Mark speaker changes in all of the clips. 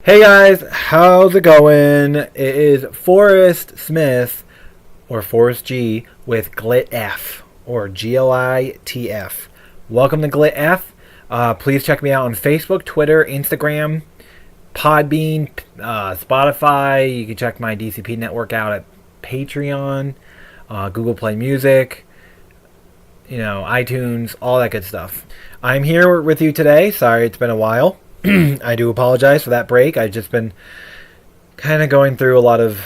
Speaker 1: Hey guys, how's it going? It is Forrest Smith, or Forrest G, with GLITF, or GLITF. Welcome to GLITF. Please check me out on Facebook, Twitter, Instagram, Podbean, Spotify. You can check my DCP network out at Patreon, Google Play Music, iTunes, all that good stuff. I'm here with you today. Sorry, it's been a while. I do apologize for that break. I've just been kind of going through a lot of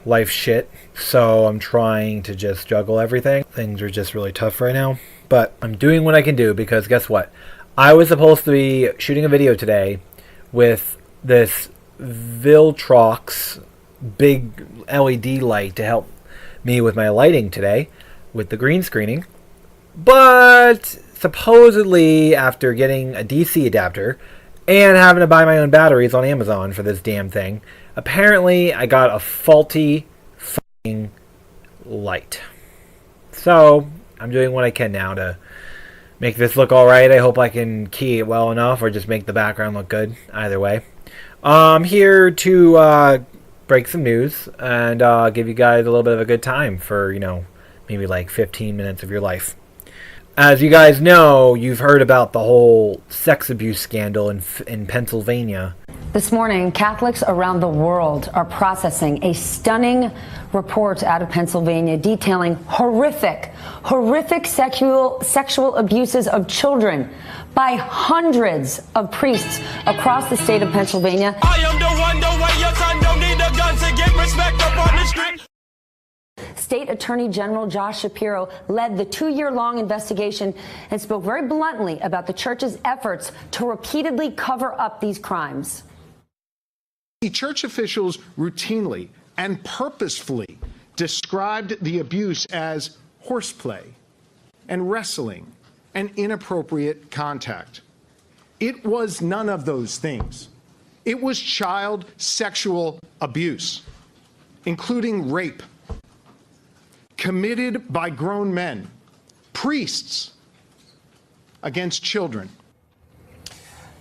Speaker 1: life shit, so I'm trying to just juggle everything. Things are just really tough right now, but I'm doing what I can do because guess what? I was supposed to be shooting a video today with this Viltrox big LED light to help me with my lighting today with the green screening, but supposedly after getting a DC adapter and having to buy my own batteries on Amazon for this damn thing, apparently I got a faulty fucking light. So I'm doing what I can now to make this look alright. I hope I can key it well enough or just make the background look good. Either way. I'm here to break some news and give you guys a little bit of a good time for, maybe like 15 minutes of your life. As you guys know, you've heard about the whole sex abuse scandal in Pennsylvania.
Speaker 2: This morning, Catholics around the world are processing a stunning report out of Pennsylvania detailing horrific sexual abuses of children by hundreds of priests across the state of Pennsylvania.
Speaker 3: I am the one, the way your son don't need a gun to get respect up on the street.
Speaker 2: State Attorney General Josh Shapiro led the 2-year-long investigation and spoke very bluntly about the church's efforts to repeatedly cover up these crimes.
Speaker 4: Church officials routinely and purposefully described the abuse as horseplay and wrestling and inappropriate contact. It was none of those things. It was child sexual abuse, including rape, committed by grown men, priests, against children.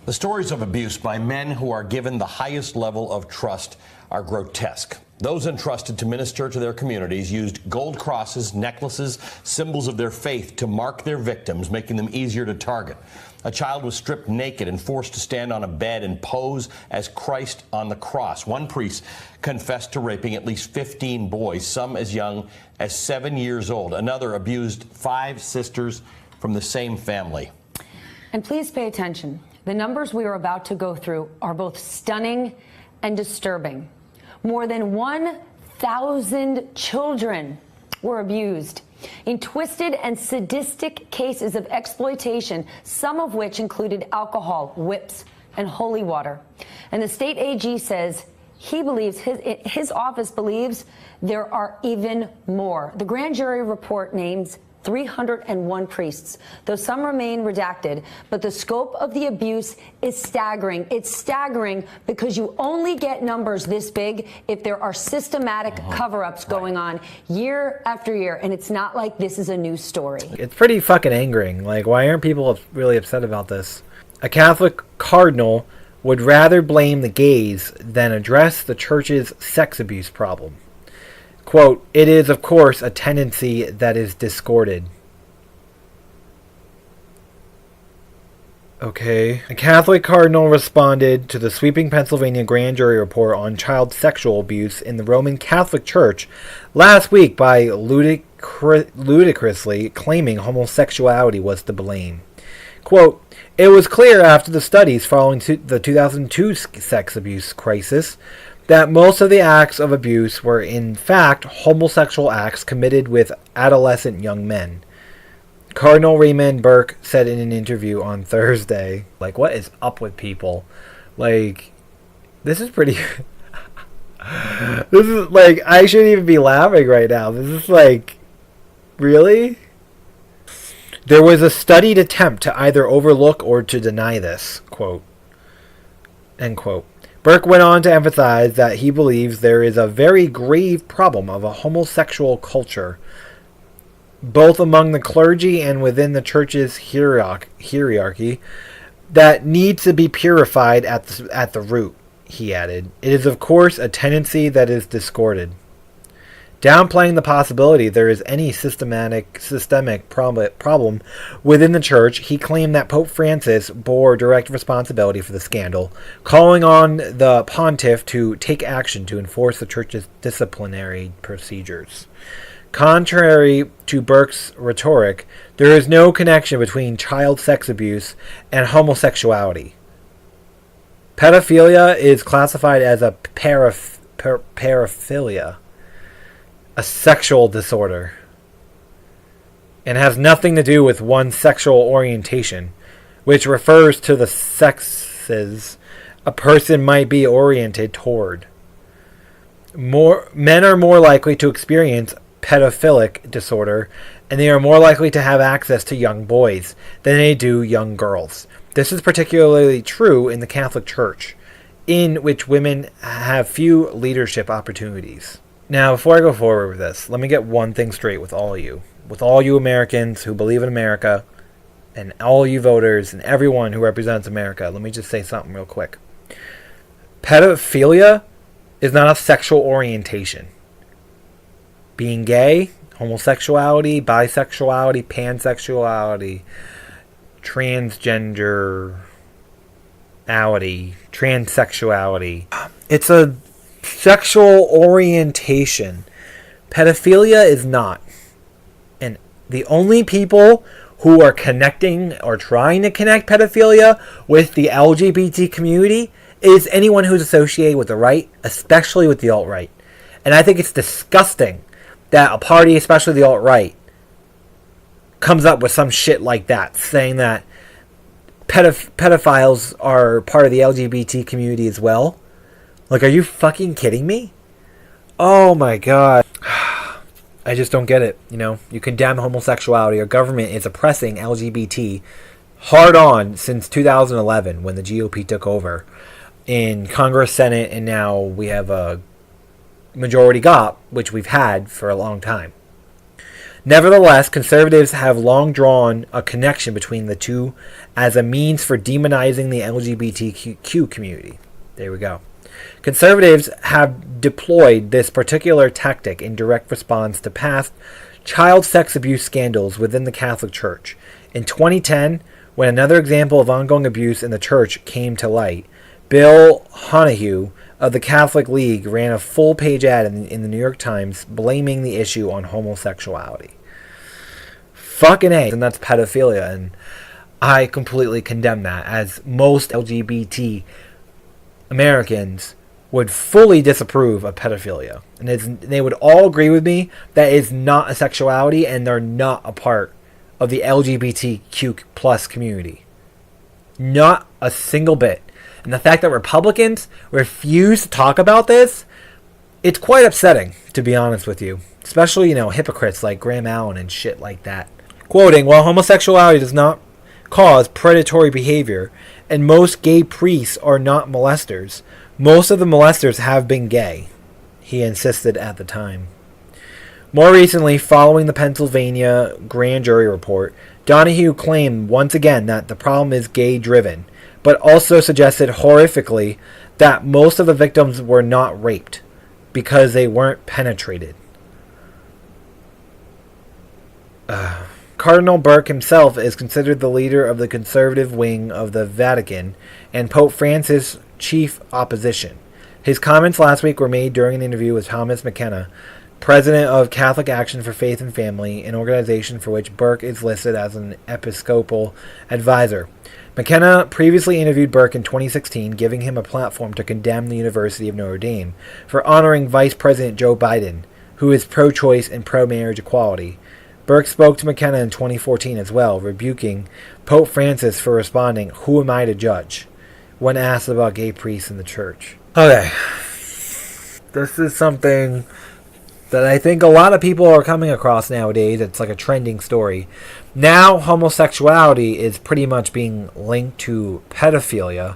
Speaker 5: The stories of abuse by men who are given the highest level of trust are grotesque. Those entrusted to minister to their communities used gold crosses, necklaces, symbols of their faith to mark their victims, making them easier to target. A child was stripped naked and forced to stand on a bed and pose as Christ on the cross. One priest confessed to raping at least 15 boys, some as young as 7 years old. Another abused 5 sisters from the same family.
Speaker 2: And please pay attention. The numbers we are about to go through are both stunning and disturbing. More than 1,000 children were abused in twisted and sadistic cases of exploitation, some of which included alcohol, whips, and holy water. And the state AG says he believes, his office believes there are even more. The grand jury report names 301 priests, though some remain redacted, but the scope of the abuse is staggering. It's staggering because you only get numbers this big if there are systematic cover-ups going on year after year, and it's not like this is a new story.
Speaker 1: It's pretty fucking angering. Like, why aren't people really upset about this? A Catholic cardinal would rather blame the gays than address the church's sex abuse problem. Quote, "It is, of course, a tendency that is discorded." Okay. A Catholic cardinal responded to the sweeping Pennsylvania grand jury report on child sexual abuse in the Roman Catholic Church last week by ludicrously claiming homosexuality was to blame. Quote, "It was clear after the studies following the 2002 sex abuse crisis that most of the acts of abuse were in fact homosexual acts committed with adolescent young men," Cardinal Raymond Burke said in an interview on Thursday. Like, what is up with people? Like, this is pretty... This is like, I shouldn't even be laughing right now. This is like, really? "There was a studied attempt to either overlook or to deny this," quote, end quote. Burke went on to emphasize that he believes there is a very grave problem of a homosexual culture, both among the clergy and within the church's hierarchy, that needs to be purified at the root. he added, it is of course a tendency that is discorded. Downplaying the possibility there is any systemic problem within the church, he claimed that Pope Francis bore direct responsibility for the scandal, calling on the pontiff to take action to enforce the church's disciplinary procedures. Contrary to Burke's rhetoric, there is no connection between child sex abuse and homosexuality. Pedophilia is classified as a paraphilia, a sexual disorder, and has nothing to do with one's sexual orientation, which refers to the sexes a person might be oriented toward. Men are more likely to experience pedophilic disorder, and they are more likely to have access to young boys than they do young girls. This is particularly true in the Catholic Church, in which women have few leadership opportunities. Now, before I go forward with this, let me get one thing straight with all you Americans who believe in America, and all you voters and everyone who represents America. Let me just say something real quick. Pedophilia is not a sexual orientation. Being gay, homosexuality, bisexuality, pansexuality, transsexuality. It's a sexual orientation. Pedophilia is not. And the only people who are connecting or trying to connect pedophilia with the LGBT community is anyone who's associated with the right, especially with the alt-right. And I think it's disgusting that a party, especially the alt-right, comes up with some shit like that, saying that pedophiles are part of the LGBT community as well. Like, are you fucking kidding me? Oh my god. I just don't get it. You condemn homosexuality. Our government is oppressing LGBT hard on since 2011 when the GOP took over in Congress, Senate, and now we have a majority GOP, which we've had for a long time. Nevertheless, conservatives have long drawn a connection between the two as a means for demonizing the LGBTQ community. There we go. Conservatives have deployed this particular tactic in direct response to past child sex abuse scandals within the Catholic Church. In 2010, when another example of ongoing abuse in the church came to light, Bill Honahue of the Catholic League ran a full-page ad in the New York Times blaming the issue on homosexuality. Fucking A. And that's pedophilia, and I completely condemn that, as most LGBT Americans would fully disapprove of pedophilia. And they would all agree with me that is not a sexuality and they're not a part of the LGBTQ plus community. Not a single bit. And the fact that Republicans refuse to talk about this, it's quite upsetting, to be honest with you. Especially, hypocrites like Graham Allen and shit like that. Quoting, while homosexuality does not cause predatory behavior, and most gay priests are not molesters, most of the molesters have been gay, he insisted at the time. More recently, following the Pennsylvania grand jury report, Donahue claimed once again that the problem is gay-driven, but also suggested horrifically that most of the victims were not raped because they weren't penetrated. Cardinal Burke himself is considered the leader of the conservative wing of the Vatican and Pope Francis' chief opposition. His comments last week were made during an interview with Thomas McKenna, president of Catholic Action for Faith and Family, an organization for which Burke is listed as an episcopal advisor. McKenna previously interviewed Burke in 2016, giving him a platform to condemn the University of Notre Dame for honoring Vice President Joe Biden, who is pro-choice and pro-marriage equality. Burke spoke to McKenna in 2014 as well, rebuking Pope Francis for responding, "Who am I to judge?" when asked about gay priests in the church. Okay. This is something that I think a lot of people are coming across nowadays. It's like a trending story. Now homosexuality is pretty much being linked to pedophilia,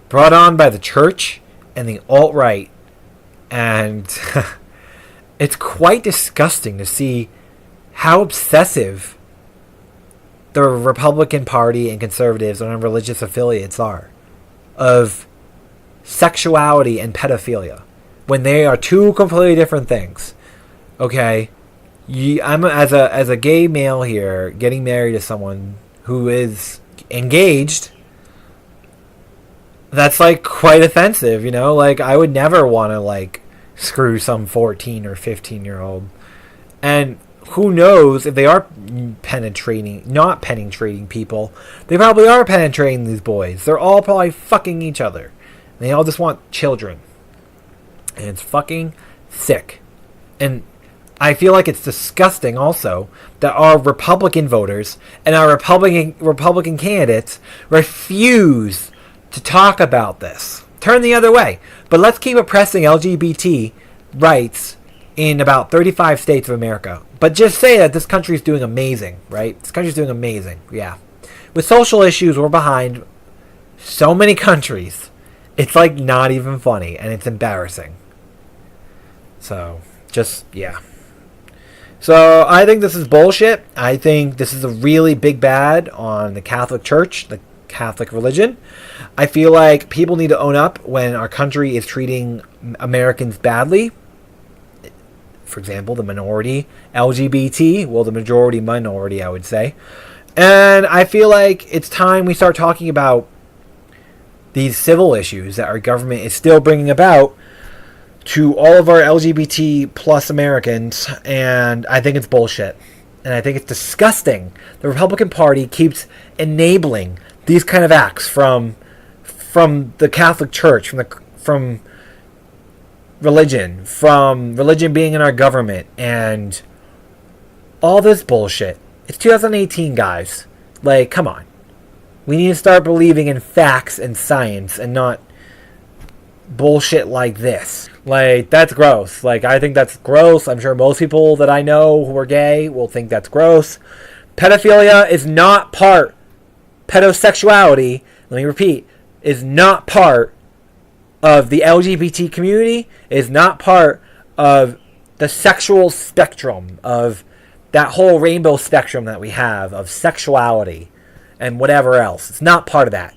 Speaker 1: brought on by the church and the alt-right. And it's quite disgusting to see how obsessive the Republican Party and conservatives and religious affiliates are of sexuality and pedophilia when they are two completely different things. Okay, I'm as a gay male here getting married to someone who is engaged. That's like quite offensive, you know. Like I would never want to like screw some 14 or 15-year-old, and who knows if they are not penetrating people. They probably are penetrating these boys. They're all probably fucking each other. And they all just want children. And it's fucking sick. And I feel like it's disgusting also that our Republican voters and our Republican candidates refuse to talk about this. Turn the other way. But let's keep oppressing LGBT rights in about 35 states of America. But just say that this country is doing amazing, right? This country's doing amazing, yeah. With social issues, we're behind so many countries. It's like not even funny, and it's embarrassing. So, just, yeah. So, I think this is bullshit. I think this is a really big bad on the Catholic Church, the Catholic religion. I feel like people need to own up when our country is treating Americans badly. For example, the minority, LGBT, well, the majority minority, I would say. And I feel like it's time we start talking about these civil issues that our government is still bringing about to all of our LGBT plus Americans. And I think it's bullshit. And I think it's disgusting. The Republican Party keeps enabling these kind of acts from the Catholic Church, from religion being in our government, and all this bullshit. It's 2018, guys. Like, come on. We need to start believing in facts and science and not bullshit like this. Like, that's gross. Like, I think that's gross. I'm sure most people that I know who are gay will think that's gross. Pedophilia is not part. Pedosexuality, let me repeat, is not part of the LGBT community, is not part of the sexual spectrum, of that whole rainbow spectrum that we have of sexuality and whatever else. It's not part of that.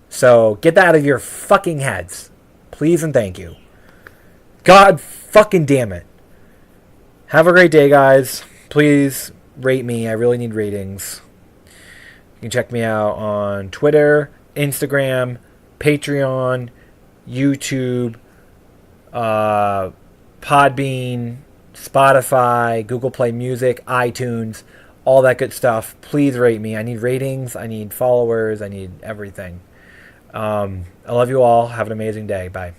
Speaker 1: So get that out of your fucking heads. Please and thank you. God fucking damn it. Have a great day, guys. Please rate me. I really need ratings. You can check me out on Twitter, Instagram, Patreon, YouTube, Podbean, Spotify, Google Play Music, iTunes, all that good stuff. Please rate me. I need ratings. I need followers. I need everything. I love you all. Have an amazing day. Bye.